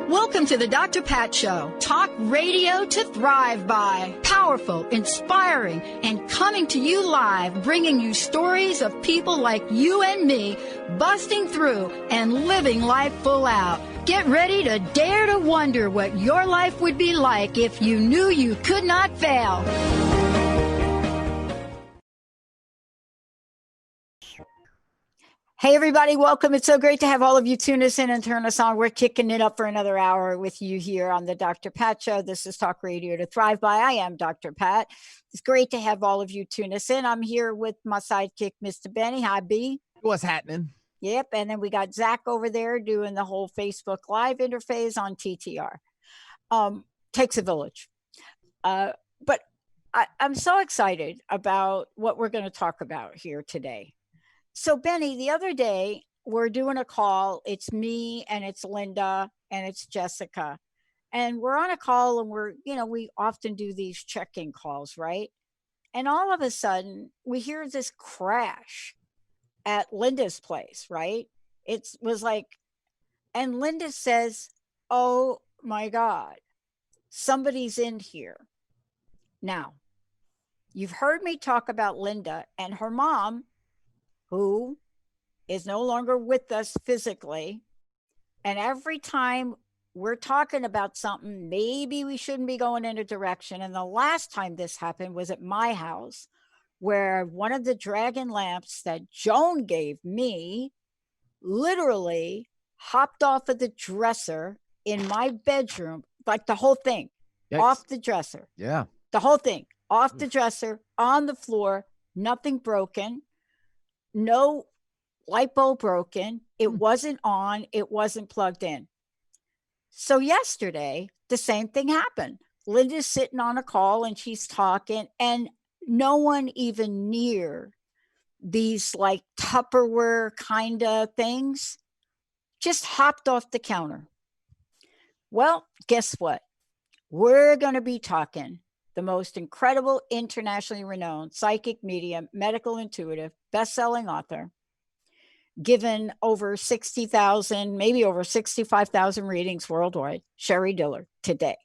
Welcome to the Dr. Pat Show. Talk radio to thrive by. Powerful, inspiring, and coming to you live, bringing you stories of people like you and me, busting through and living life full out. Get ready to dare to wonder what your life would be like if you knew you could not fail. Hey, everybody, welcome. It's so great to have all of you tune us in and turn us on. We're kicking it up for another hour with you here on the Dr. Pat Show. This is Talk Radio to Thrive By. I am Dr. Pat. It's great to have all of you tune us in. I'm here with my sidekick, Mr. Benny. Hi, B. What's happening? Yep, and then we got Zach over there doing the whole Facebook Live interface on TTR. Takes a village. But I'm so excited about what we're going to talk about here today. So, Benny, the other day, we're doing a call. It's me and it's Linda and it's Jessica. And we're on a call and we often do these check-in calls, right? And all of a sudden, we hear this crash at Linda's place, right? It was like, and Linda says, oh my God, somebody's in here. Now, you've heard me talk about Linda and her mom, who is no longer with us physically. And every time we're talking about something, maybe we shouldn't be going in a direction. And the last time this happened was at my house, where one of the dragon lamps that Joan gave me literally hopped off of the dresser in my bedroom, like the whole thing. Yikes. Off the dresser. Yeah. The whole thing off the dresser, on the floor, nothing broken. No light bulb broken. It wasn't on. It wasn't plugged in. So yesterday, the same thing happened. Linda's sitting on a call and she's talking, and no one even near these like Tupperware kind of things just hopped off the counter. Well, guess what? We're going to be talking the most incredible, internationally renowned psychic medium, medical intuitive, best-selling author, given over 60,000, maybe over 65,000 readings worldwide, Sherrie Dillard, today,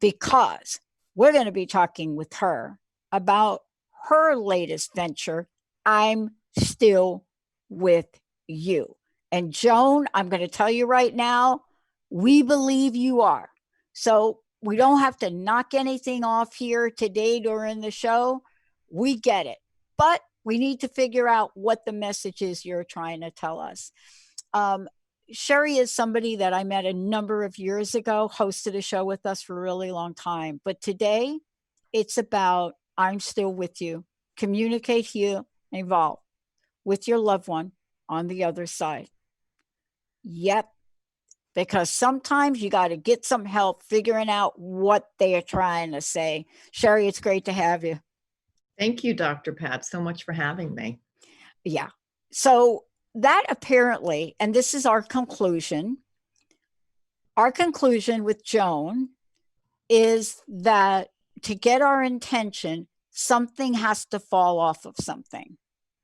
because we're going to be talking with her about her latest venture, I'm Still With You. And Joan, I'm going to tell you right now, we believe you are. So we don't have to knock anything off here today during the show. We get it. But we need to figure out what the message is you're trying to tell us. Sherrie is somebody that I met a number of years ago, hosted a show with us for a really long time. But today, it's about I'm still with you. Communicate, heal, evolve with your loved one on the other side. Yep. Because sometimes you got to get some help figuring out what they are trying to say. Sherrie, it's great to have you. Thank you, Dr. Pat, so much for having me. Yeah. So that apparently, and this is our conclusion with Joan is that to get our intention, something has to fall off of something.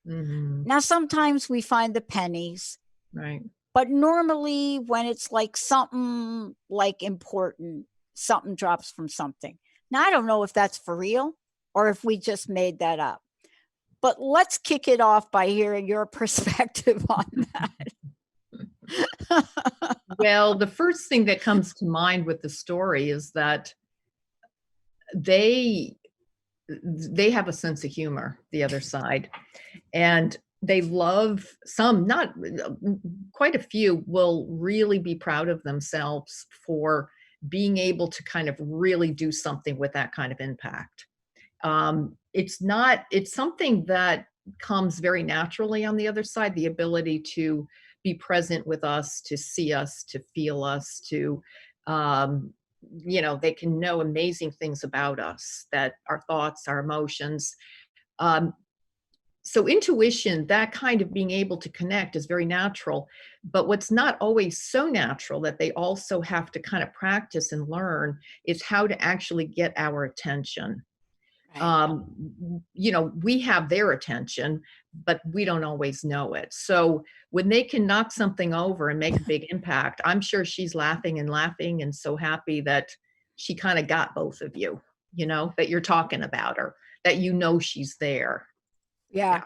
Mm-hmm. Now, sometimes we find the pennies. Right. But normally when it's like something like important, something drops from something. Now, I don't know if that's for real or if we just made that up. But let's kick it off by hearing your perspective on that. Well, the first thing that comes to mind with the story is that they have a sense of humor, the other side. And they love not quite a few will really be proud of themselves for being able to kind of really do something with that kind of impact. It's something that comes very naturally on the other side, the ability to be present with us, to see us, to feel us, to, they can know amazing things about us, that our thoughts, our emotions. So intuition, that kind of being able to connect is very natural, but what's not always so natural that they also have to kind of practice and learn is how to actually get our attention. Right. We have their attention, but we don't always know it. So when they can knock something over and make a big impact, I'm sure she's laughing and laughing and so happy that she kind of got both of you, that you're talking about her, that she's there. Yeah. Yeah.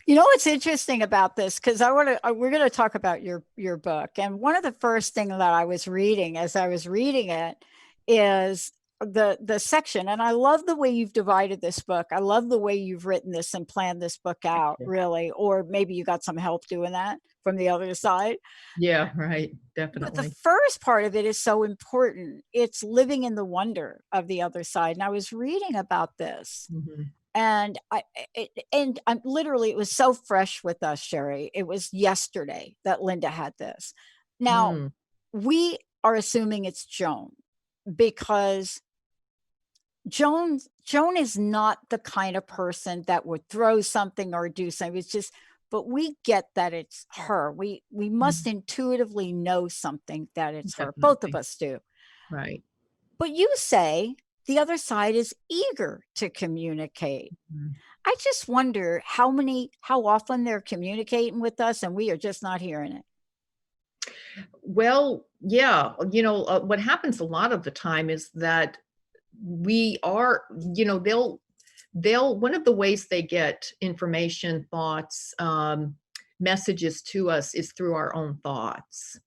You know what's interesting about this? Because we're going to talk about your book. And one of the first things that I was reading as I was reading it is the section. And I love the way you've divided this book. I love the way you've written this and planned this book out, Yeah. really. Or maybe you got some help doing that from the other side. Yeah, right. But the Definitely. first part of it is so important. It's living in the wonder of the other side. And I was reading about this. Mhm. And I'm literally, it was so fresh with us, Sherrie. It was yesterday that Linda had this. Now, Mm, we are assuming it's Joan because Joan is not the kind of person that would throw something or do something. It's just, but we get that it's her. We must mhm. intuitively know something that it's her. Both of Definitely. us do. Right. But you say the other side is eager to communicate. Mhm. I just wonder how often they're communicating with us and we are just not hearing it. Well, yeah, what happens a lot of the time is that we are, they'll one of the ways they get information, thoughts, messages to us is through our own thoughts.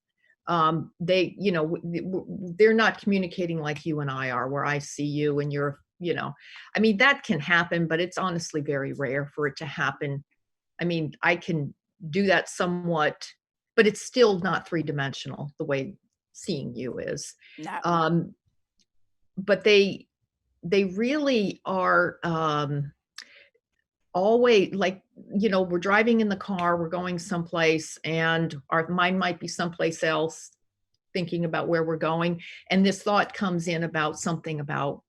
They, they're not communicating like you and I are, where I see you and I mean, that can happen, but it's honestly very rare for it to happen. I mean, I can do that somewhat, but it's still not three-dimensional the way seeing you is. No. Um, but they really are, always like, we're driving in the car, we're going someplace, and our mind might be someplace else, thinking about where we're going, and this thought comes in about something about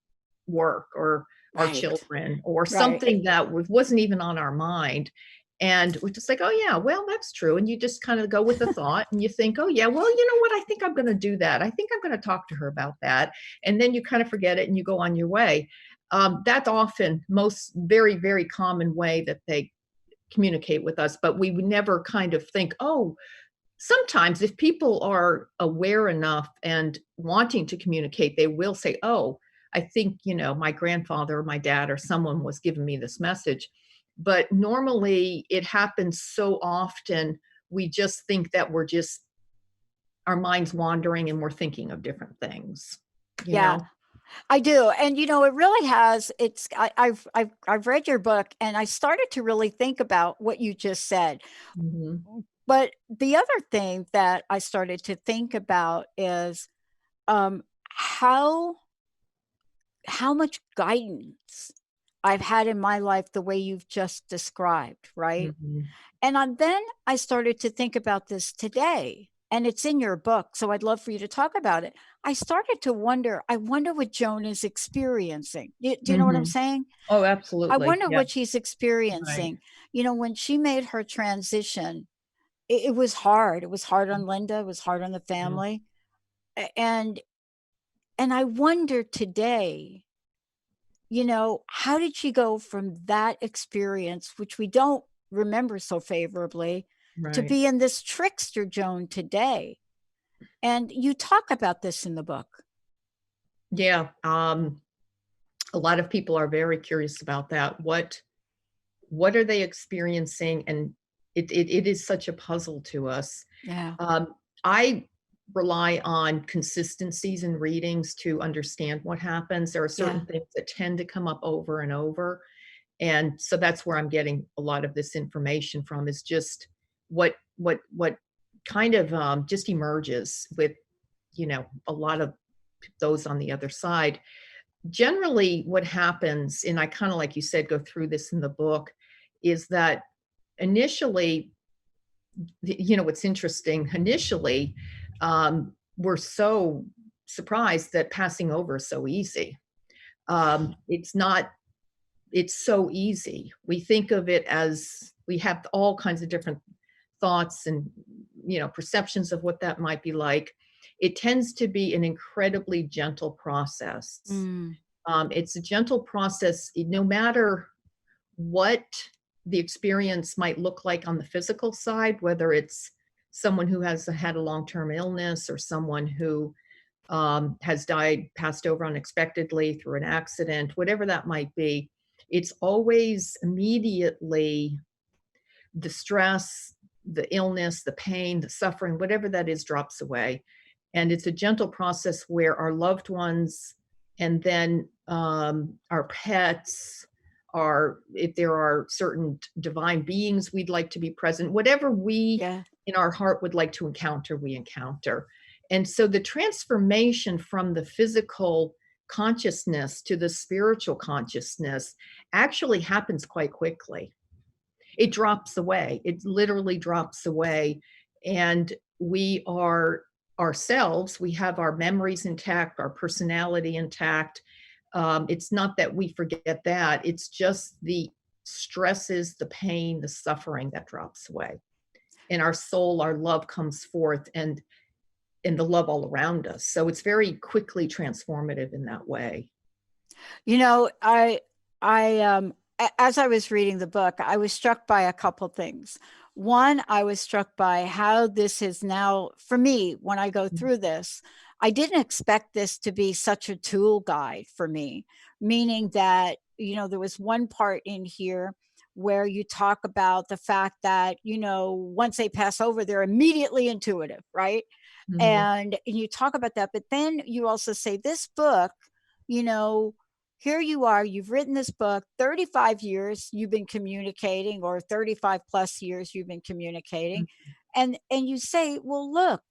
work or our Right. children or Right. something that wasn't even on our mind. And we're just like, oh, yeah, well, that's true. And you just kind of go with the thought and you think, oh, yeah, well, you know what? I think I'm going to do that. I think I'm going to talk to her about that. And then you kind of forget it and you go on your way. That's often most very, very common way that they communicate with us, but we would never kind of think, oh, sometimes if people are aware enough and wanting to communicate, they will say, oh, I think, my grandfather or my dad or someone was giving me this message. But normally it happens so often, we just think that our minds wandering and we're thinking of different things, you Yeah, know? I do. And it really has, I've read your book and I started to really think about what you just said. Mhm. But the other thing that I started to think about is um how much guidance I've had in my life the way you've just described, right? Mhm. And then I started to think about this today, and it's in your book, so I'd love for you to talk about it. I started to wonder, I wonder what Joan is experiencing. Do you know what I'm Mhm. saying? Oh, I absolutely. wonder Yeah. what she's Right. experiencing. When she made her transition, it was hard. It was hard on Linda, it was hard on the Mhm. family. And I wonder today, how did she go from that experience, which we don't remember so favorably, to Right. be in this trickster Joan today? And you talk about this in the book. Yeah. A lot of people are very curious about that. What are they experiencing? And it is such a puzzle to us. Yeah. I rely on consistencies in readings to understand what happens. There are Yeah. certain things that tend to come up over and over. And so that's where I'm getting a lot of this information from, is just what kind of just emerges with, a lot of those on the other side. Generally, what happens, and I kind of, like you said, go through this in the book, is that initially, what's interesting, initially, we're so surprised that passing over is so easy. It's not, it's so easy. We think of it as we have all kinds of different thoughts and, perceptions of what that might be like. It tends to be an incredibly gentle process. Mm. It's a gentle process, no matter what the experience might look like on the physical side, whether it's someone who has had a long-term illness or someone who has died, passed over unexpectedly through an accident, whatever that might be. It's always immediately the stress, the illness, the pain, the suffering, whatever that is, drops away. And it's a gentle process where our loved ones, and then our pets, if there are certain divine beings we'd like to be present, whatever we Yeah. in our heart would like to encounter, we encounter. And so the transformation from the physical consciousness to the spiritual consciousness actually happens quite quickly. It drops away. It literally drops away. And we are ourselves. We have our memories intact, our personality intact. It's not that we forget that. It's just the stresses, the pain, the suffering that drops away. And our soul, our love comes forth, and the love all around us. So it's very quickly transformative in that way. As I was reading the book, I was struck by a couple things. One, I was struck by how this is now, for me, when I go through this, I didn't expect this to be such a tool guide for me, meaning that, there was one part in here where you talk about the fact that, once they pass over, they're immediately intuitive, right? Mhm. And you talk about that, but then you also say this book, here you are, you've written this book, 35 years you've been communicating, or 35 plus years you've been communicating. And you say, well, look,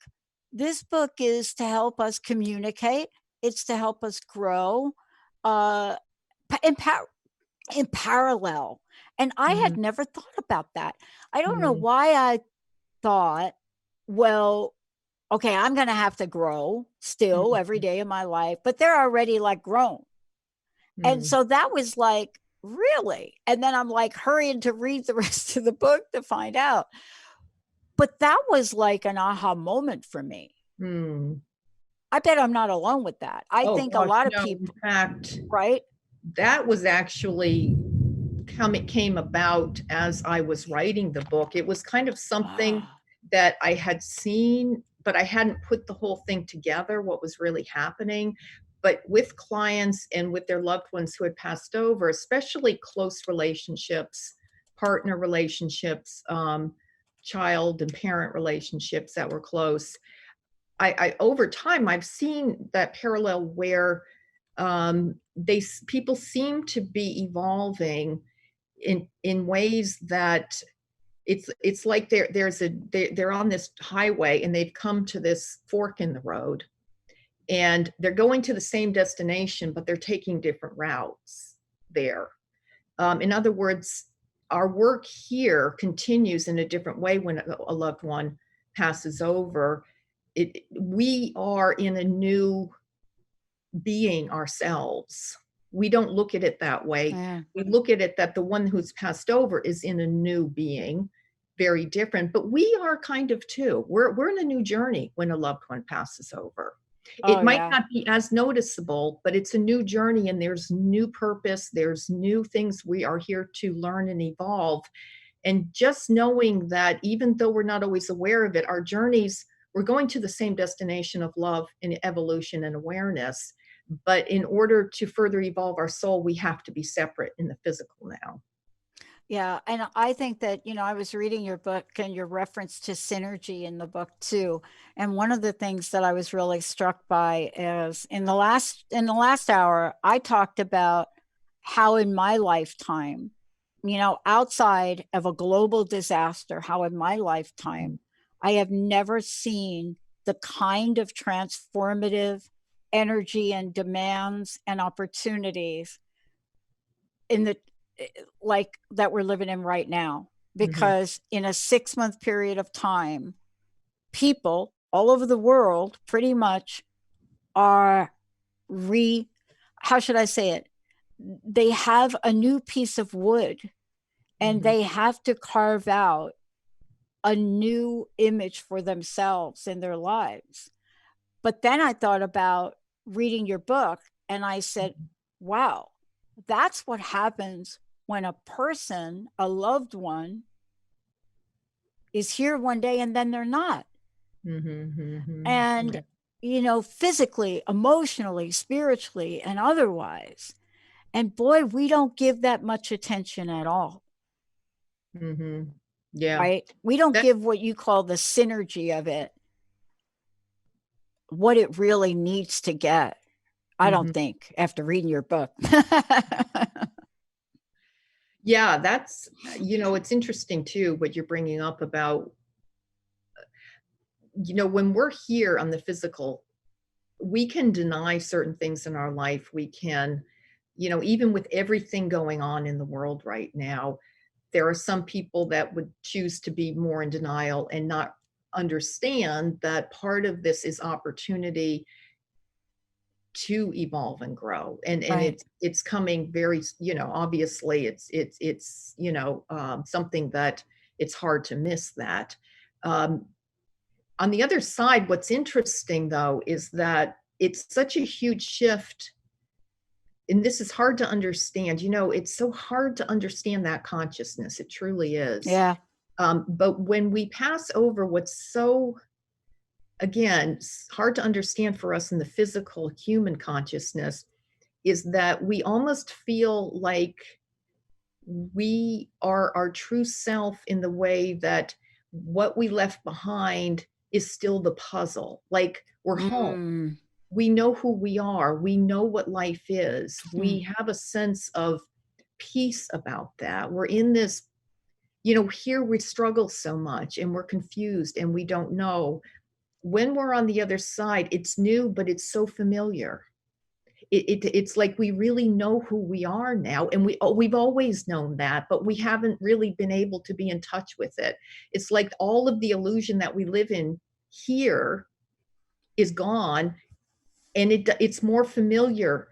this book is to help us communicate. It's to help us grow uh, in parallel. And I had Mhm. never thought about that. I don't know Mhm. why I thought, well, okay, I'm going to have to grow still every Mhm. day of my life, but they're already like grown. And Mm. so that was like, really? And then I'm like hurrying to read the rest of the book to find out. But that was like an aha moment for me. Mm. I bet I'm not alone with that. I Oh think a gosh, lot of no, in people, fact, right? that was actually it came about as I was writing the book. It was kind of something Ah, that I had seen, but I hadn't put the whole thing together, what was really happening. But with clients and with their loved ones who had passed over, especially close relationships, partner relationships, child and parent relationships that were close, I over time I've seen that parallel where people seem to be evolving in ways that it's like they're on this highway and they've come to this fork in the road, and they're going to the same destination, but they're taking different routes there. In other words, our work here continues in a different way when a loved one passes over. We are in a new being ourselves. We don't look at it that way. yeah. We look at it that the one who's passed over is in a new being, very different, but we are kind of too. We're in a new journey when a loved one passes over. Oh, It might yeah. not be as noticeable, but it's a new journey, and there's new purpose, there's new things we are here to learn and evolve. And just knowing that even though we're not always aware of it, our journeys, we're going to the same destination of love and evolution and awareness. But in order to further evolve our soul, we have to be separate in the physical now. Yeah, and I think that, I was reading your book and your reference to synergy in the book too. And one of the things that I was really struck by is in the last hour, I talked about how in my lifetime, outside of a global disaster, how in my lifetime, Mhm. I have never seen the kind of transformative energy and demands and opportunities in the like that we're living in right now, Mhm. because in a 6-month period of time, people all over the world pretty much are re how should I say it, they have a new piece of wood, and they have to carve out a new image for themselves in their lives. But then I thought about reading your book and I said, wow, that's what happens when a person, a loved one, is here one day and then they're not. And, physically, emotionally, spiritually, and otherwise. And boy, we don't give that much attention at all. Yeah. Right? We don't give what you call the synergy of it, what it really needs to get. I don't think, after reading your book. Yeah, that's, it's interesting too, what you're bringing up about, when we're here on the physical, we can deny certain things in our life. We can, even with everything going on in the world right now, there are some people that would choose to be more in denial and not understand that part of this is opportunity to evolve and grow. And Right. it's coming very, obviously it's something that it's hard to miss that. On the other side, what's interesting though, is that it's such a huge shift. And this is hard to understand. It's so hard to understand that consciousness. It truly is. Yeah. But when we pass over what's so, again, hard to understand for us in the physical human consciousness, is that we almost feel like we are our true self in the way that what we left behind is still the puzzle. Like we're home. We know who we are. We know what life is. We have a sense of peace about that. We're in this, here we struggle so much and we're confused and we don't know. When we're on the other side, it's new, but it's so familiar. It's like we really know who we are now, and we've always known that, but we haven't really been able to be in touch with it. It's like all of the illusion that we live in here is gone, and it's more familiar.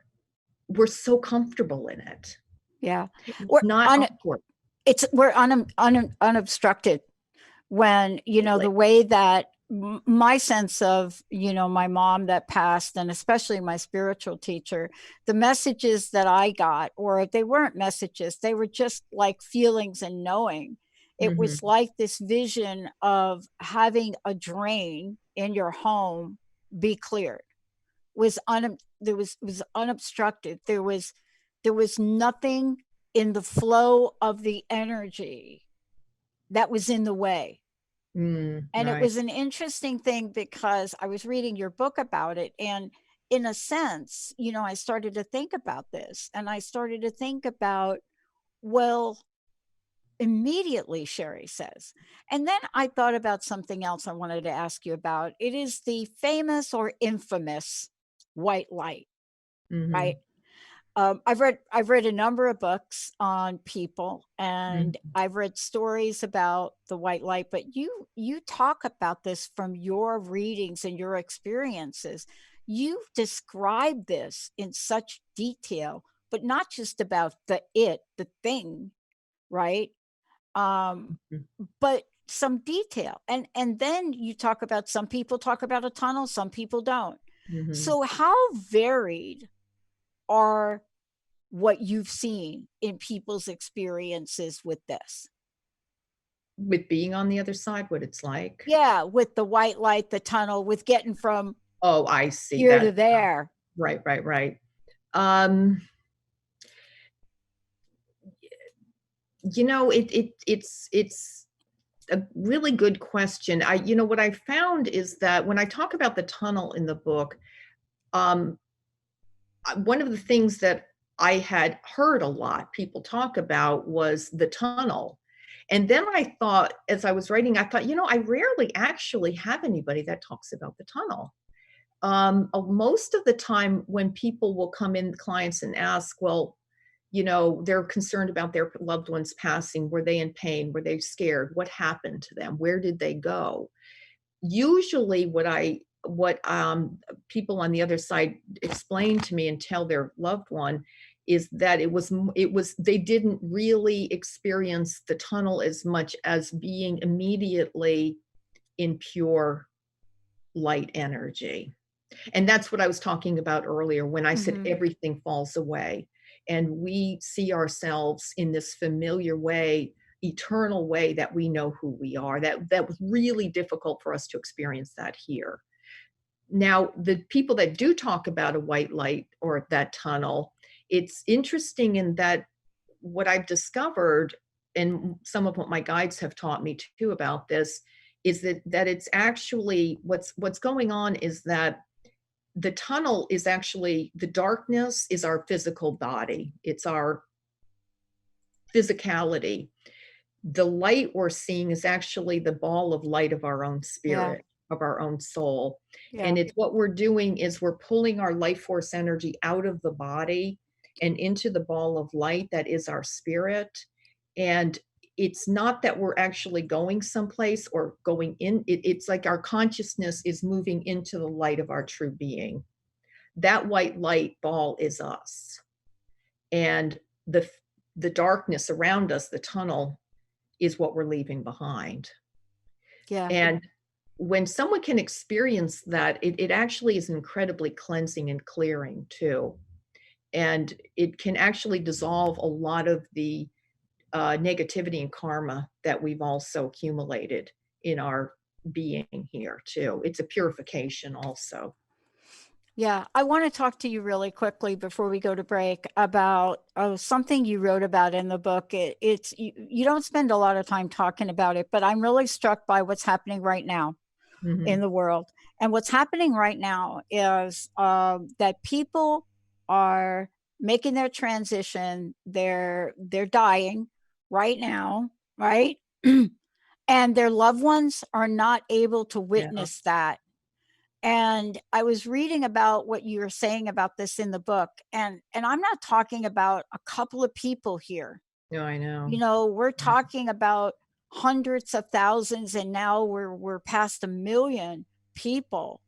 We're so comfortable in it. Yeah. We're unobstructed when, the way that my sense of, my mom that passed, and especially my spiritual teacher, the messages that I got, or they weren't messages, they were just like feelings and knowing. It was like this vision of having a drain in your home be cleared. Was unobstructed. There was nothing in the flow of the energy that was in the way. And it was an interesting thing because I was reading your book about it, and in a sense, I started to think about this, and I started to think about, well, immediately, Sherrie says. And then I thought about something else I wanted to ask you about. It is the famous or infamous white light, right? I've read a number of books on people, and I've read stories about the white light, but you talk about this from your readings and your experiences. You describe this in such detail, but not just about the thing, right? But some detail. And then you talk about, some people talk about a tunnel, some people don't. So how varied are what you've seen in people's experiences with this? With being on the other side, what it's like? Yeah, with the white light, the tunnel, with getting from I see here that. to there. Right. It's a really good question. What I found is that when I talk about the tunnel in the book, one of the things that I had heard a lot people talk about was the tunnel. And then I thought, as I was writing, I thought, I rarely actually have anybody that talks about the tunnel. Most of the time when people will come in, clients, and ask, well, they're concerned about their loved ones passing. Were they in pain? Were they scared? What happened to them? Where did they go? Usually what people on the other side explain to me and tell their loved one is that they didn't really experience the tunnel as much as being immediately in pure light energy. And that's what I was talking about earlier when I said everything falls away and we see ourselves in this familiar way, eternal way that we know who we are. That was really difficult for us to experience that here. Now, the people that do talk about a white light or that tunnel, it's interesting in that what I've discovered, and some of what my guides have taught me too about this, is that it's actually what's going on is that the tunnel is actually, the darkness is our physical body. It's our physicality. The light we're seeing is actually the ball of light of our own spirit, of our own soul. And it's what we're doing is we're pulling our life force energy out of the body and into the ball of light that is our spirit. And it's not that we're actually going someplace or going in. It's like our consciousness is moving into the light of our true being. That white light ball is us. And the darkness around us, the tunnel, is what we're leaving behind. Yeah. And when someone can experience that, it actually is incredibly cleansing and clearing too. And it can actually dissolve a lot of the negativity and karma that we've also accumulated in our being here too. It's a purification also. Yeah, I want to talk to you really quickly before we go to break about something you wrote about in the book. It's you don't spend a lot of time talking about it, but I'm really struck by what's happening right now in the world. And what's happening right now is that people are making their transition. They're dying right now, right? And their loved ones are not able to witness that. And I was reading about what you were saying about this in the book. And I'm not talking about a couple of people here. No, I know. You know, we're talking about hundreds of thousands, and now we're past 1 million people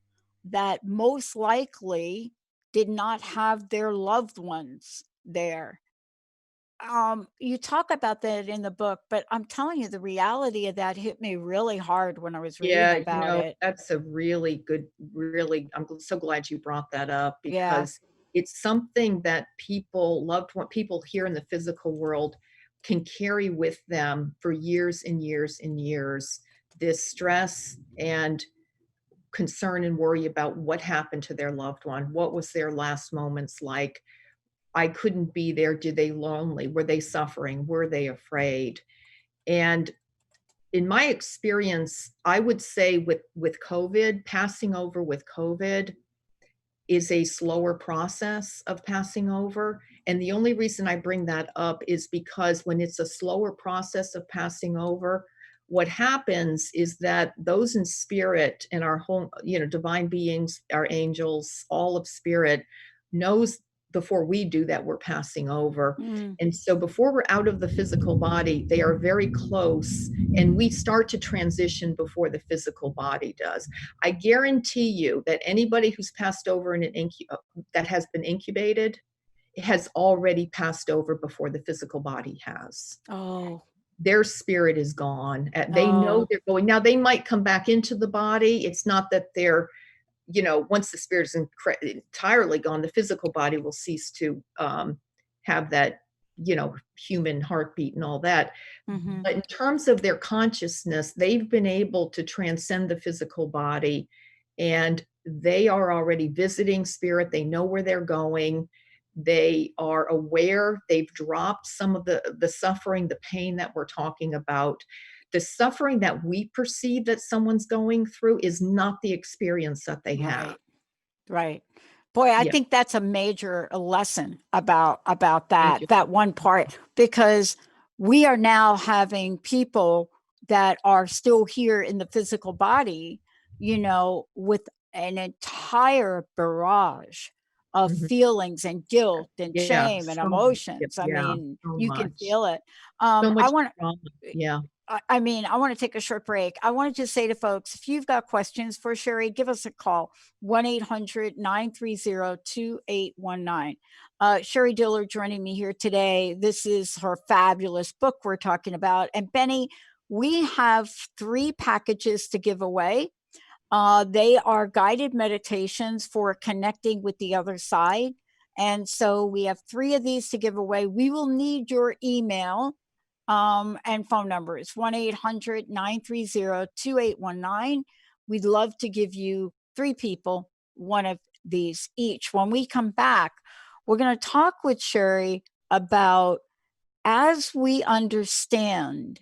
that most likely did not have their loved ones there. You talk about that in the book, but I'm telling you, the reality of that hit me really hard when I was reading about it. That's a really good, I'm so glad you brought that up Yeah. because it's something that people here in the physical world can carry with them for years and years and years. This stress and concern and worry about what happened to their loved one. What was their last moments like? I couldn't be there. Did they lonely? Were they suffering? Were they afraid? And in my experience, I would say with COVID, passing over with COVID is a slower process of passing over. And the only reason I bring that up is because when it's a slower process of passing over, what happens is that those in spirit and our whole, divine beings, our angels, all of spirit knows before we do that we're passing over. And so before we're out of the physical body, they are very close and we start to transition before the physical body does. I guarantee you that anybody who's passed over in that has been incubated has already passed over before the physical body has. Oh. Their spirit is gone. They know they're going. Now they might come back into the body. It's not that they're, once the spirit is entirely gone, the physical body will cease to have that, human heartbeat and all that. But in terms of their consciousness, they've been able to transcend the physical body and they are already visiting spirit. They know where they're going. They are aware. They've dropped some of the suffering, the pain that we're talking about. The suffering that we perceive that someone's going through is not the experience that they have. Right. Boy, I think that's a major lesson about that one part, because we are now having people that are still here in the physical body, with an entire barrage of feelings and guilt and shame and So much. emotions. I mean, so you can much. feel it. So much I want trauma. Yeah. I mean, I want to take a short break. I wanted to say to folks, if you've got questions for Sherrie, give us a call, 1-800-930-2819. Sherrie Dillard joining me here today. This is her fabulous book we're talking about. And Benny, we have 3 packages to give away. They are guided meditations for connecting with the other side. And so we have 3 of these to give away. We will need your email and phone numbers, 1-800-930-2819. We'd love to give you 3 people one of these each. When we come back, we're going to talk with Sherrie about, as we understand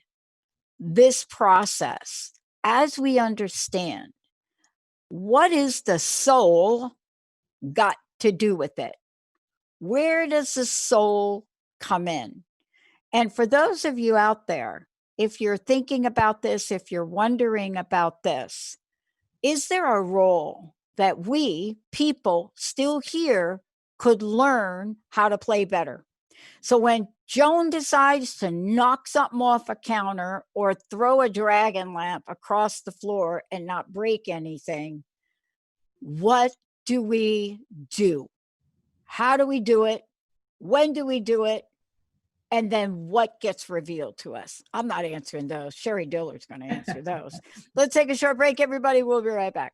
this process, as we understand, what is the soul got to do with it? Where does the soul come in? And for those of you out there, if you're thinking about this, if you're wondering about this, is there a role that we people still here could learn how to play better? So when Joan decides to knock something off a counter or throw a dragon lamp across the floor and not break anything, what do we do? How do we do it? When do we do it? And then what gets revealed to us? I'm not answering those. Sherrie Dillard's going to answer those. Let's take a short break, everybody. We'll be right back.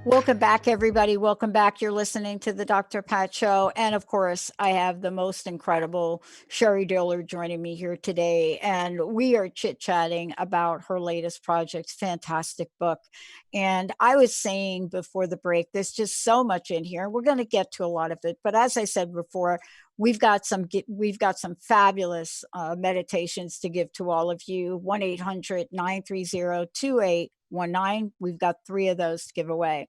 Welcome back, everybody. Welcome back. You're listening to the Dr. Pat Show. And of course, I have the most incredible Sherrie Dillard joining me here today. And we are chit-chatting about her latest project, fantastic book. And I was saying before the break, there's just so much in here. We're going to get to a lot of it. But as I said before, we've got some fabulous meditations to give to all of you. 1-800-930-2819. We've got 3 of those to give away.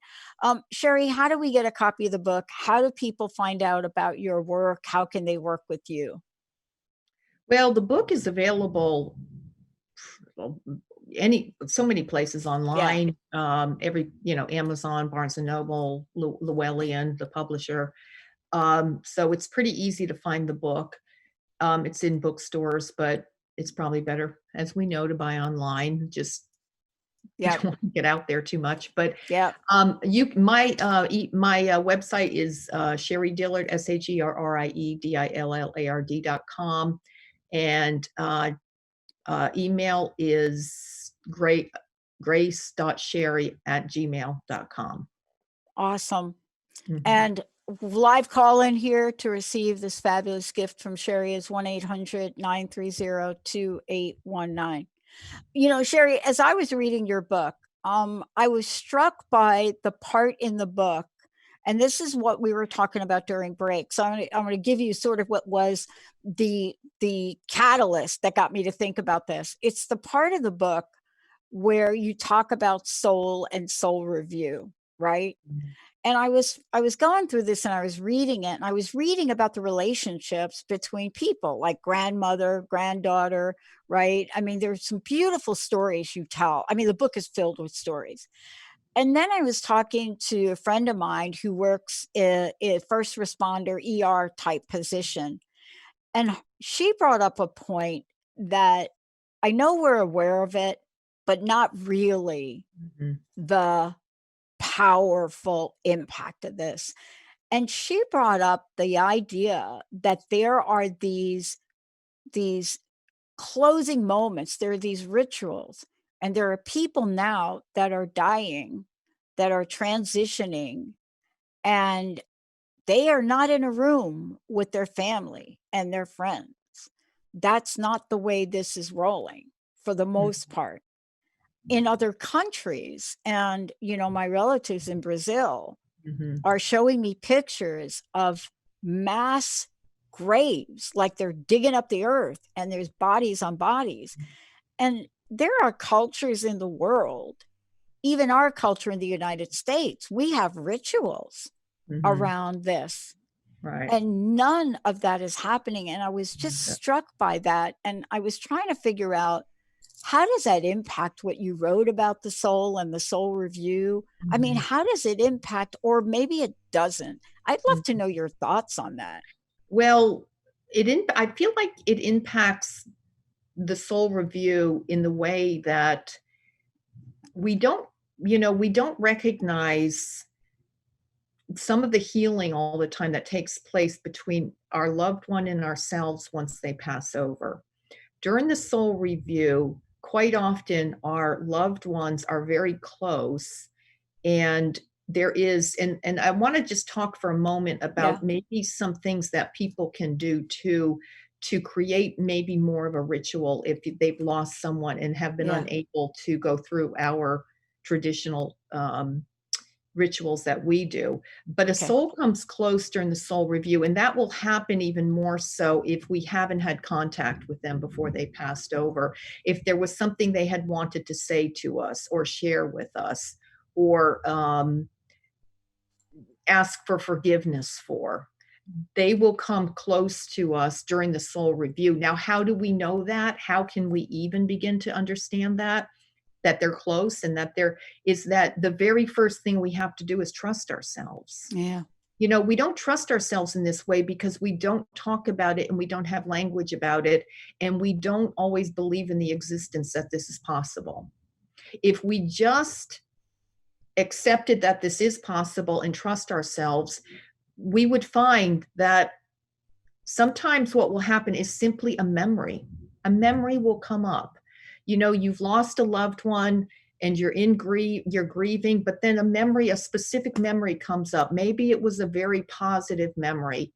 Sherrie, how do we get a copy of the book? How do people find out about your work? How can they work with you? Well, the book is available so many places online. Amazon, Barnes and Noble, Llewellyn, the publisher. So it's pretty easy to find the book. It's in bookstores, but it's probably better, as we know, to buy online. Just don't want to get out there too much. But my website is Sherrie Dillard, SherrieDillard.com, and email is grace.sherrie@gmail.com. Awesome. Mm-hmm. And live call in here to receive this fabulous gift from Sherrie is 1-800-930-2819. You know, Sherrie, as I was reading your book, I was struck by the part in the book, and this is what we were talking about during break. So I'm going to give you sort of what was the catalyst that got me to think about this. It's the part of the book where you talk about soul and soul review, right? Mm-hmm. And I was going through this and I was reading it, and I was reading about the relationships between people, like grandmother, granddaughter, right? I mean, there's some beautiful stories you tell. I mean, the book is filled with stories. And then I was talking to a friend of mine who works in a first responder ER type position. And she brought up a point that I know we're aware of it, but not really the powerful impact of this. And she brought up the idea that there are these closing moments, there are these rituals, and there are people now that are dying, that are transitioning, and they are not in a room with their family and their friends. That's not the way this is rolling for the most part. In other countries, and my relatives in Brazil are showing me pictures of mass graves, like they're digging up the earth and there's bodies on bodies. And there are cultures in the world, even our culture in the United States, we have rituals around this. Right. And none of that is happening. And I was just struck by that. And I was trying to figure out, how does that impact what you wrote about the soul and the soul review? I mean, how does it impact, or maybe it doesn't? I'd love to know your thoughts on that. Well, I feel like it impacts the soul review in the way that we don't, we don't recognize some of the healing all the time that takes place between our loved one and ourselves once they pass over. During the soul review, quite often our loved ones are very close, and there is, and I want to just talk for a moment about maybe some things that people can do to create maybe more of a ritual if they've lost someone and have been unable to go through our traditional rituals that we do. But a soul comes close during the soul review, and that will happen even more so if we haven't had contact with them before they passed over. If there was something they had wanted to say to us or share with us, or ask for forgiveness for, they will come close to us during the soul review. Now, how do we know that? How can we even begin to understand that they're close, and that the very first thing we have to do is trust ourselves. Yeah. We don't trust ourselves in this way because we don't talk about it, and we don't have language about it, and we don't always believe in the existence that this is possible. If we just accepted that this is possible and trust ourselves, we would find that sometimes what will happen is simply a memory. A memory will come up. You've lost a loved one and you're grieving, but then a specific memory comes up. Maybe it was a very positive memory.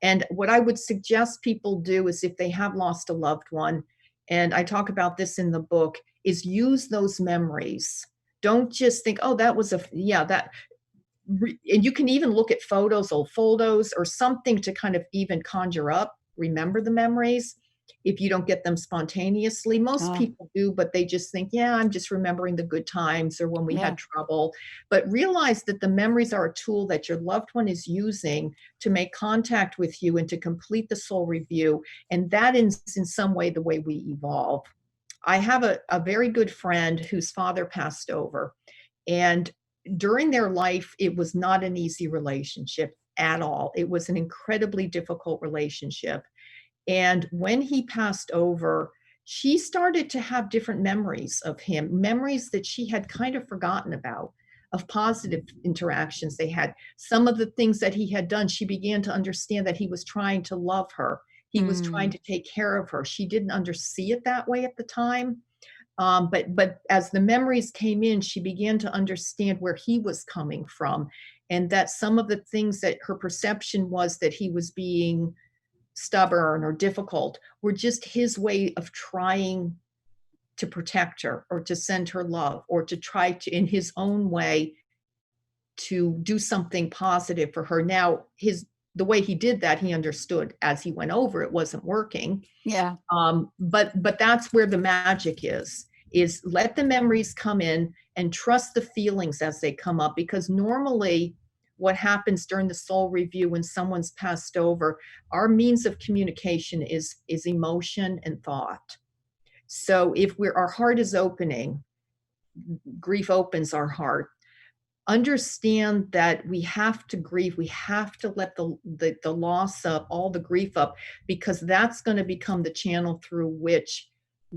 And what I would suggest people do is, if they have lost a loved one, and I talk about this in the book, is use those memories. Don't just think, oh, that was and you can even look at old photos or something to kind of even conjure up, remember the memories. If you don't get them spontaneously, most people do, but they just think, I'm just remembering the good times or when we had trouble. But realize that the memories are a tool that your loved one is using to make contact with you and to complete the soul review. And that is in some way the way we evolve. I have a very good friend whose father passed over, and during their life, it was not an easy relationship at all. It was an incredibly difficult relationship. And when he passed over, she started to have different memories of him, memories that she had kind of forgotten about, of positive interactions they had. Some of the things that he had done, she began to understand that he was trying to love her. He was trying to take care of her. She didn't see it that way at the time. But as the memories came in, she began to understand where he was coming from, and that some of the things that her perception was that he was being stubborn or difficult were just his way of trying to protect her or to send her love, or to try to, in his own way, to do something positive for her. Now, the way he did that, he understood as he went over, it wasn't working. Yeah. But that's where the magic is let the memories come in and trust the feelings as they come up, because normally what happens during the soul review when someone's passed over, our means of communication is emotion and thought. So if our heart is opening, grief opens our heart. Understand that we have to grieve. We have to let the loss up, all the grief up, because that's going to become the channel through which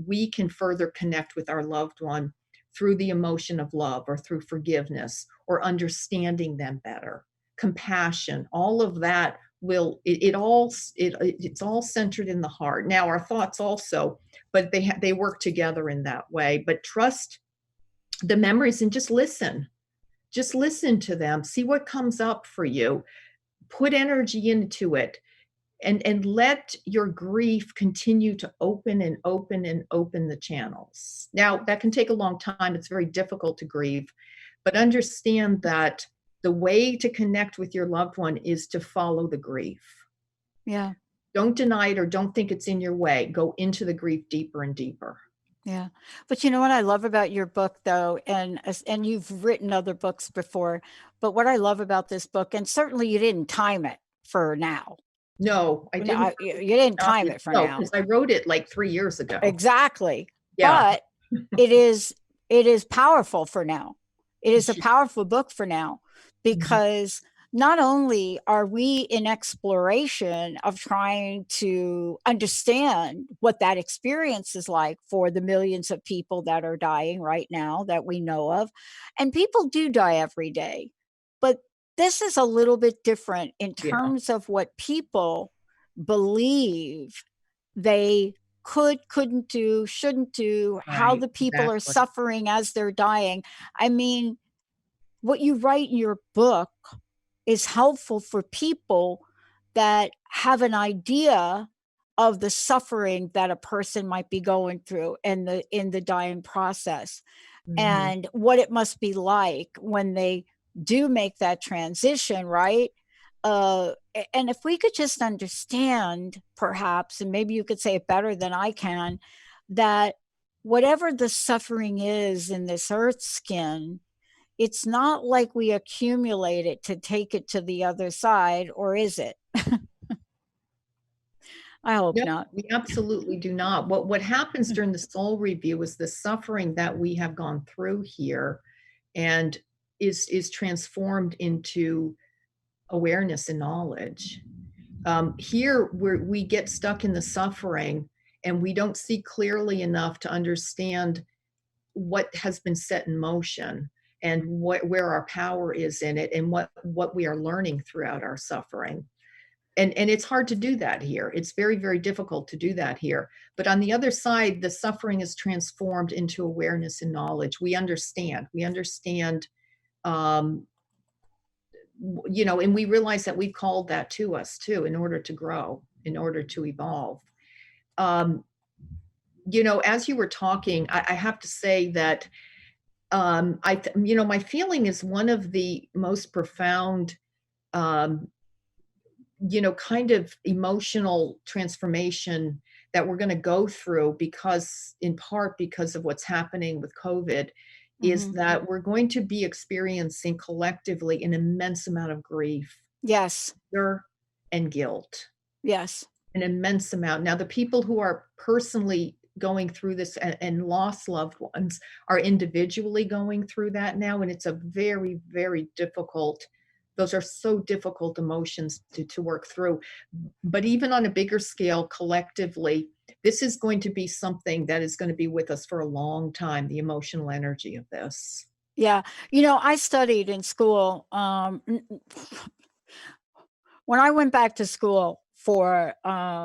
we can further connect with our loved one, through the emotion of love, or through forgiveness, or understanding them better, compassion. All of that it's all centered in the heart. Now, our thoughts also, but they work together in that way. But trust the memories and just listen. Just listen to them. See what comes up for you. Put energy into it, and let your grief continue to open and open and open the channels. Now, that can take a long time. It's very difficult to grieve, but understand that the way to connect with your loved one is to follow the grief. Yeah. Don't deny it, or don't think it's in your way. Go into the grief deeper and deeper. Yeah. But you know what I love about your book, though, and you've written other books before, but what I love about this book, and certainly you didn't time it for now. No, I didn't. You didn't time it for now. Because I wrote it like 3 years ago. Exactly. Yeah. But it is powerful for now. It is a powerful book for now, because not only are we in exploration of trying to understand what that experience is like for the millions of people that are dying right now that we know of, and people do die every day, but this is a little bit different in Yeah, terms of what people believe they couldn't do, shouldn't do, how right, the people are exactly. suffering as they're dying. I mean, what you write in your book is helpful for people that have an idea of the suffering that a person might be going through in the dying process, Mhm. and what it must be like when they do make that transition, right? And if we could just understand, perhaps, and maybe you could say it better than I can, that whatever the suffering is in this earth skin, it's not like we accumulate it to take it to the other side, or is it? I hope No, not. we absolutely do not. What happens during the soul review is the suffering that we have gone through here and is transformed into awareness and knowledge. Here, we get stuck in the suffering and we don't see clearly enough to understand what has been set in motion and where our power is in it and what we are learning throughout our suffering. And it's hard to do that here. It's very, very difficult to do that here. But on the other side, the suffering is transformed into awareness and knowledge. We understand um, and we realize that we've called that to us too in order to grow, in order to evolve. Um, as you were talking, I have to say that my feeling is one of the most profound, um, kind of emotional transformation that we're going to go through because, in part, because of what's happening with COVID, is Mhm. that we're going to be experiencing collectively an immense amount of grief, Yes, fear, and guilt. yes. An immense amount. Now, the people who are personally going through this and lost loved ones are individually going through that now, and it's a very, very difficult. Those are so difficult emotions to work through. But even on a bigger scale, collectively, this is going to be something that is going to be with us for a long time, the emotional energy of this. Yeah. I studied in school, when I went back to school to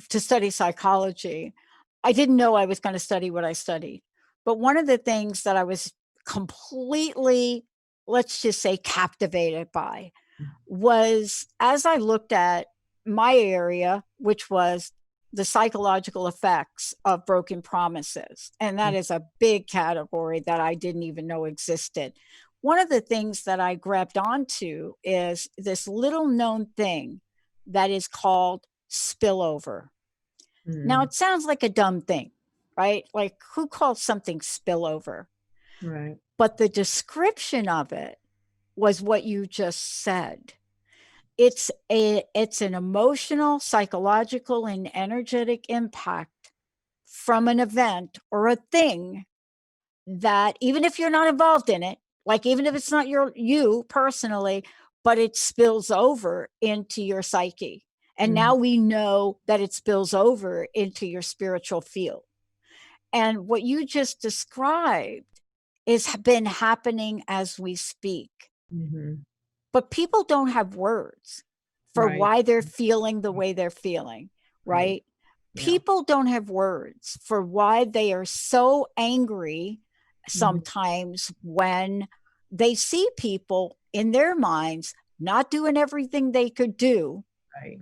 study psychology, I didn't know I was gonna study what I studied. But one of the things that I was completely, let's just say, captivated by was, as I looked at my area, which was the psychological effects of broken promises, and that is a big category that I didn't even know existed. One of the things that I grabbed onto is this little known thing that is called spillover. Now, Mm, it sounds like a dumb thing, right? Like, who calls something spillover? right. But the description of it was what you just said. It's an emotional, psychological, and energetic impact from an event or a thing that, even if you're not involved in it, like even if it's not you personally, but it spills over into your psyche. And Mhm, now we know that it spills over into your spiritual field. And what you just described is been happening as we speak. mhm. But people don't have words for Right, why they're feeling the way they're feeling, right. right? Yeah. People don't have words for why they are so angry Mhm. sometimes when they see people in their minds not doing everything they could do Right,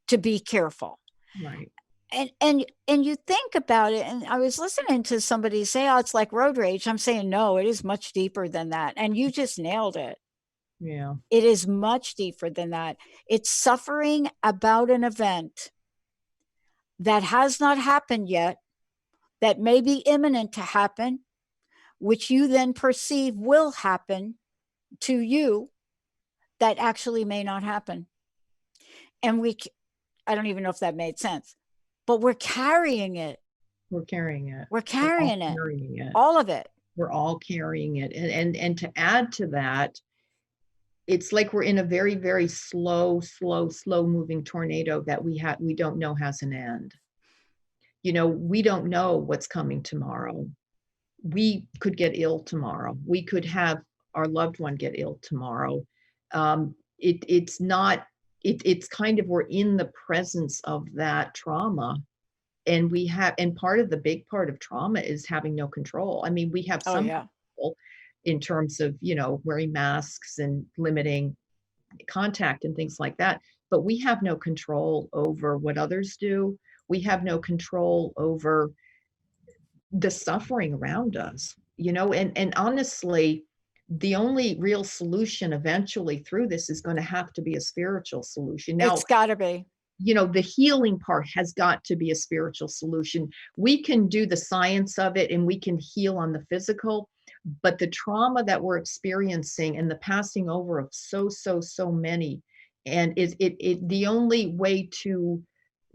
to be careful. right. And you think about it, and I was listening to somebody say, "Oh, it's like road rage." I'm saying, no, it is much deeper than that. And you just nailed it. Yeah. It is much deeper than that. It's suffering about an event that has not happened yet, that may be imminent to happen, which you then perceive will happen to you, that actually may not happen. And I don't even know if that made sense, but we're carrying it. We're carrying it. We're We're all carrying it, carrying it. all of it. We're all carrying it. And to add to that, it's like we're in a very, very slow moving tornado that we don't know has an end. We don't know what's coming tomorrow. We could get ill tomorrow. We could have our loved one get ill tomorrow. It's not, it's kind of, we're in the presence of that trauma. And part of the big part of trauma is having no control. I mean, we have Oh, some yeah. control in terms of, wearing masks and limiting contact and things like that. But we have no control over what others do. We have no control over the suffering around us, and honestly, the only real solution eventually through this is going to have to be a spiritual solution. Now, It's got to be. the healing part has got to be a spiritual solution. We can do the science of it and we can heal on the physical, but the trauma that we're experiencing and the passing over of so many, and the only way to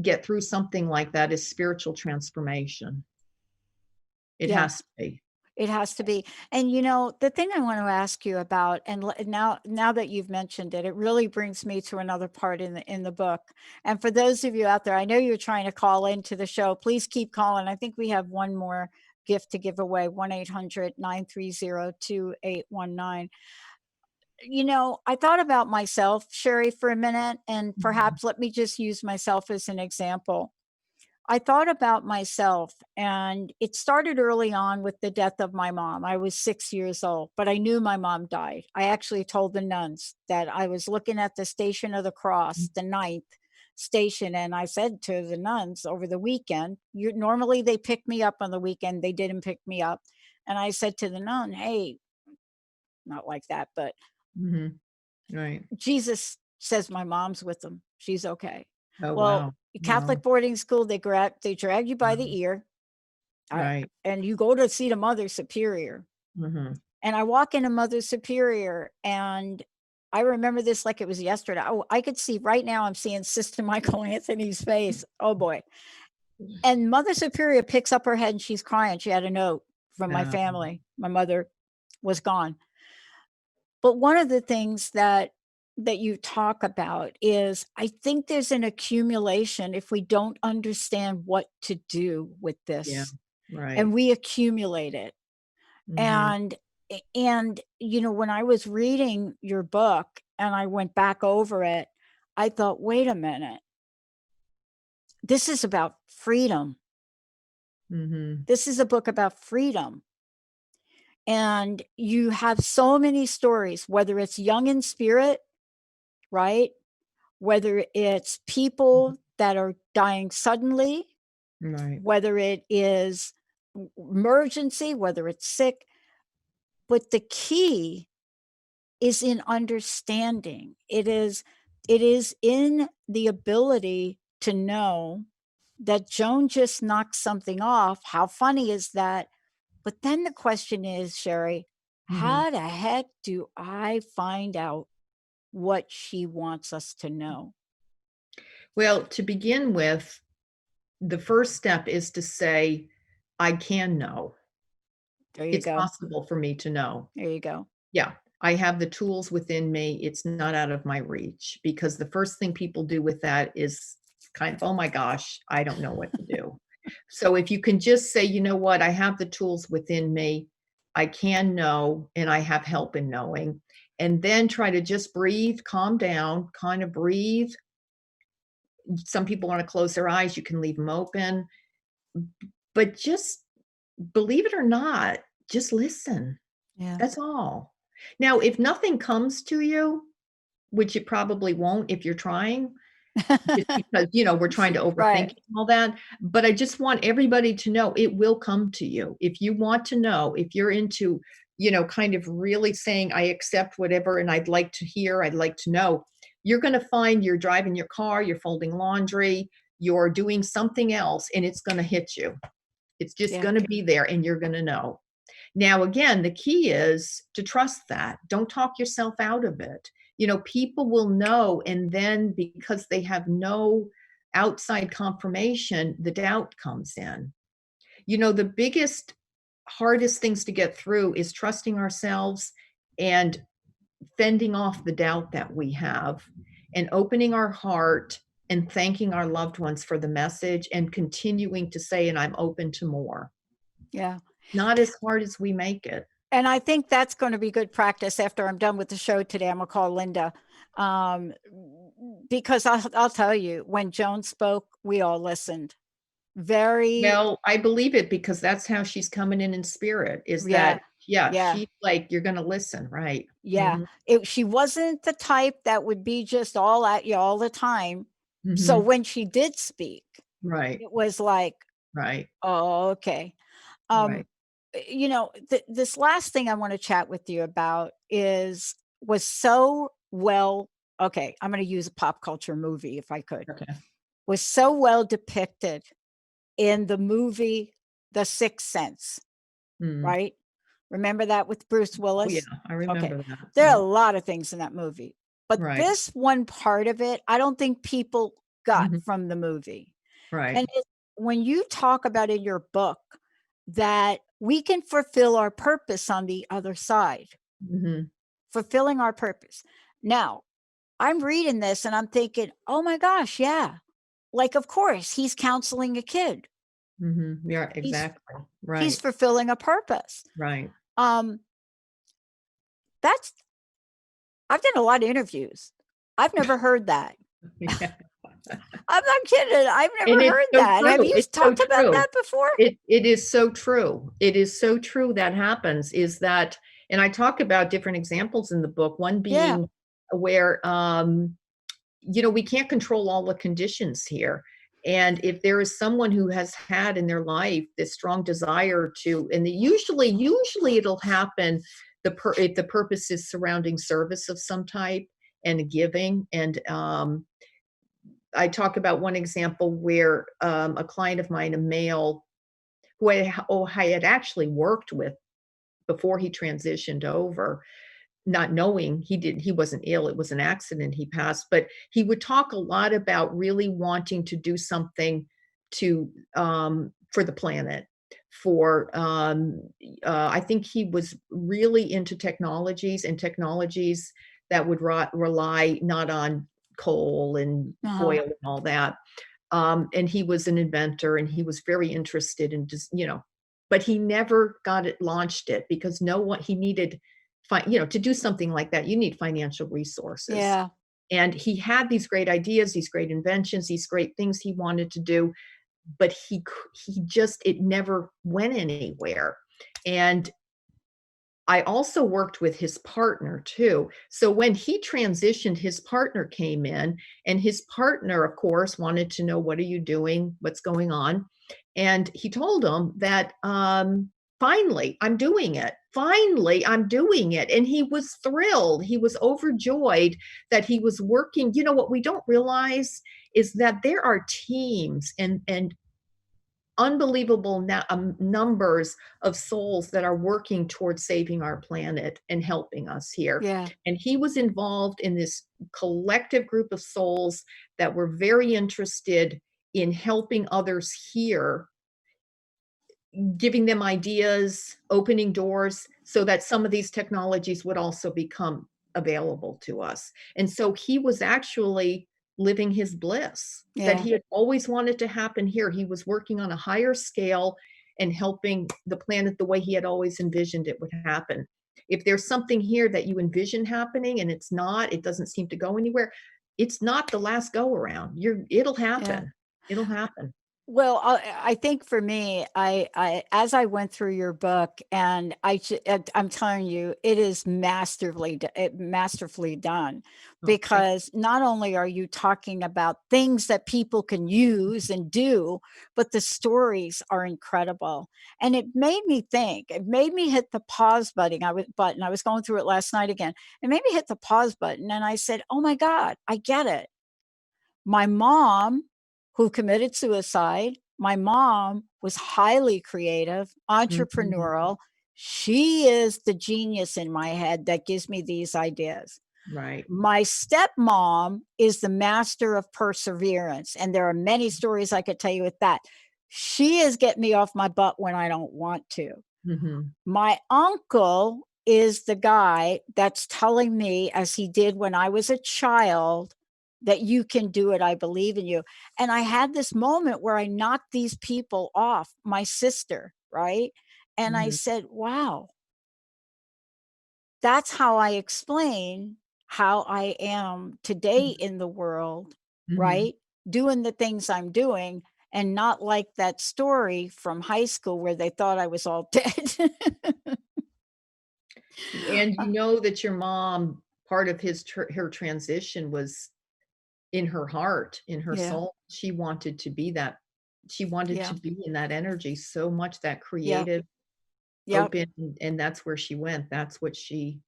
get through something like that is spiritual transformation. It Yeah. has to be. It has to be. And the thing I want to ask you about, and now that you've mentioned it, it really brings me to another part in the book. And for those of you out there, I know you're trying to call into the show. Please keep calling. I think we have one more gift to give away, 1-800-930-2819. I thought about myself, Sherrie, for a minute, and perhaps let me just use myself as an example. I thought about myself, and it started early on with the death of my mom. I was 6 years old, but I knew my mom died. I actually told the nuns that I was looking at the Station of the Cross, the ninth station, and I said to the nuns over the weekend, normally they pick me up on the weekend. They didn't pick me up. And I said to the nun, hey, not like that, but Mhm. Right. Jesus says my mom's with them. She's okay. Oh, Well, wow. Wow. Catholic boarding school, they drag you by Wow. the ear, Right. and you go to see the Mother Superior. Mhm. And I walk into Mother Superior, and I remember this like it was yesterday. Oh, I could see right now, I'm seeing Sister Michael Anthony's face. Oh boy. And Mother Superior picks up her head and she's crying. She had a note from my Yeah. family. My mother was gone. But one of the things that you talk about is, I think there's an accumulation if we don't understand what to do with Yeah. this, Right. and we accumulate it. Mhm. And when I was reading your book and I went back over it, I thought, wait a minute, this is about freedom. Mhm. This is a book about freedom. And you have so many stories, whether it's young in spirit, right? Whether it's people that are dying suddenly, Right. whether it is emergency, whether it's sick. But the key is in understanding. It is in the ability to know that Joan just knocked something off. How funny is that? But then the question is, Sherrie, Mhm. how the heck do I find out what she wants us to know? Well, to begin with, the first step is to say, "I can know. There you It's go. possible for me to know." There you go. Yeah, I have the tools within me. It's not out of my reach, because the first thing people do with that is kind of, "Oh my gosh, I don't know what to do." So if you can just say, "You know what? I have the tools within me. I can know, and I have help in knowing." And then try to just breathe, calm down, kind of breathe. Some people wanna close their eyes, you can leave them open, but just, believe it or not, just listen. Yeah. That's all. Now, if nothing comes to you, which it probably won't if you're trying, just because, we're trying to overthink Right. it and all that, but I just want everybody to know it will come to you. If you want to know, if you're into, kind of really saying, "I accept whatever, and I'd like to hear, I'd like to know," you're gonna find you're driving your car, you're folding laundry, you're doing something else, and it's gonna hit you. It's just Yeah. gonna be there, and you're gonna know. Now, again, the key is to trust that. Don't talk yourself out of it. People will know, and then because they have no outside confirmation, the doubt comes in. The biggest, hardest things to get through is trusting ourselves and fending off the doubt that we have and opening our heart and thanking our loved ones for the message and continuing to say, and I'm open to more. Yeah. Not as hard as we make it. And I think that's going to be good practice. After I'm done with the show today, I'm going to call Linda. Because I'll tell you, when Joan spoke, we all listened. Well, I believe it, because that's how she's coming in spirit, is Yeah, that, yeah. she's like, you're going to listen, right? Yeah. She wasn't the type that would be just all at you all the time. So when she did speak, Right, it was like, right, oh, okay. right. You know, this last thing I want to chat with you about was so well, okay, I'm going to use a pop culture movie if I could, Okay. was so well depicted in the movie The Sixth Sense, Mm. right? Remember that with Bruce Oh, Willis? yeah, I remember that. There are Yeah. a lot of things in that movie, but Right. this one part of it, I don't think people got Mhm. from the movie. Right. And when you talk about in your book that we can fulfill our purpose on the other side, Mhm. fulfilling our purpose. Now, I'm reading this and I'm thinking, oh my gosh, yeah. Like, of course, he's counseling a kid. Mhm. Yeah, exactly. He's Right, fulfilling a purpose. right. That's I've done a lot of interviews. I've never heard that. Yeah. I'm not kidding. I've And never it's heard so that. Have true, you it's so talked about true. that before? It is so true. It is so true that happens, is that, and I talk about different examples in the book, one Yeah. being where, we can't control all the conditions here. And if there is someone who has had in their life this strong desire to, and usually it'll happen, if the purpose is surrounding service of some type and giving. And I talk about one example where a client of mine, a male, who I had actually worked with before he transitioned over, not knowing he wasn't ill, it was an accident, he passed, but he would talk a lot about really wanting to do something to, for the planet, for, I think he was really into technologies, and technologies that would rely not on coal and Uh-huh. oil and all that. And he was an inventor, and he was very interested in just, but he never launched it, because no one, he needed, to do something like that, you need financial resources. Yeah. And he had these great ideas, these great inventions, these great things he wanted to do, but he just, it never went anywhere. And I also worked with his partner too. So when he transitioned, his partner came in, and his partner, of course, wanted to know, what are you doing? What's going on? And he told him that, finally, I'm doing it. Finally, I'm doing it. And he was thrilled. He was overjoyed that he was working. What we don't realize is that there are teams and unbelievable numbers of souls that are working towards saving our planet and helping us here. Yeah. And he was involved in this collective group of souls that were very interested in helping others here, giving them ideas, opening doors so that some of these technologies would also become available to us. And so he was actually living his bliss that Yeah. he had always wanted to happen here. He was working on a higher scale and helping the planet the way he had always envisioned it would happen. If there's something here that you envision happening and it's not, it doesn't seem to go anywhere, it's not the last go around. It'll happen. It'll happen. Well, I think for me, I as I went through your book, and I'm telling you, it is masterfully done, Oh, thank because not only are you talking about things that people can use and do, but the stories are incredible. And it made me think. It made me hit the pause button. I was going through it last night again. It made me hit the pause button, and I said, "Oh my God, I get it." My mom, who committed suicide, my mom was highly creative, Mhm. entrepreneurial. She is the genius in my head that gives me these ideas. Right. My stepmom is the master of perseverance, and there are many stories I could tell you with that. She is getting me off my butt when I don't want to. Mhm. My uncle is the guy that's telling me, as he did when I was a child, that you can do it. I believe in you. And I had this moment where I knocked these people off, my sister, right? And I Mhm. said, wow, that's how I explain how I am today Mhm. in the world, Mhm. right? Doing the things I'm doing, and not like that story from high school where they thought I was all dead. And you know that your mom, part of her transition was in her heart, in her Yeah, soul. She wanted to be that. She wanted yeah, to be in that energy so much, that yeah, creative, yeah, open, and that's where she went. That's what she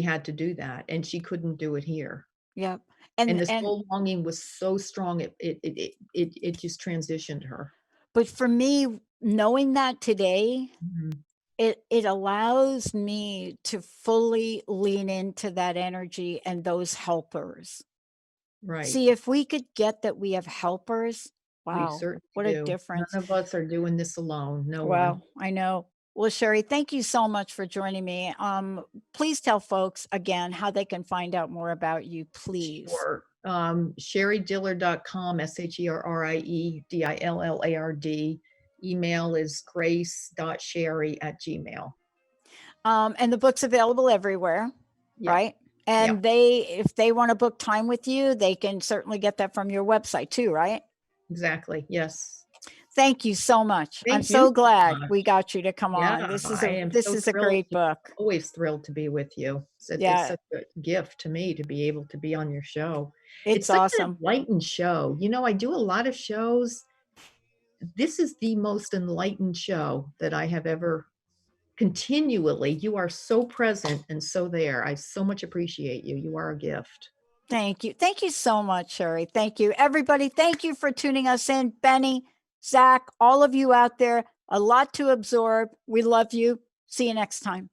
had to do that, and she couldn't do it here. yeah. And And the and soul longing was so strong, it just transitioned her. but for me, knowing that today, Mhm. it allows me to fully lean into that energy and those helpers. Right. See, if we could get that we have helpers, We wow, certainly what a do. difference. None of us are doing this alone, no one. Well, I know. Well, Sherrie, thank you so much for joining me. Please tell folks again how they can find out more about you, please. Sure. SherrieDillard.com, SherrieDillard. Email is grace.sherry@gmail. And the book's available everywhere, Yep, right? yep, And if they want to book time with you, they can certainly get that from your website too, right? exactly, yes. Thank you so much. I'm Thank you so so glad much. we got you to come on. Yeah, This is I a am this so is a thrilled great to book. always thrilled to be with you. It's Yeah, such a gift to me to be able to be on your show. It's it's such an awesome. enlightened show. You know, I do a lot of shows. This is the most enlightened show that I have ever continually. You are so present and so there. I so much appreciate you. You are a gift. Thank you. Thank you so much, Sherrie. Thank you. Everybody, thank you for tuning us in. Benny, Zach, all of you out there, a lot to absorb. We love you. See you next time.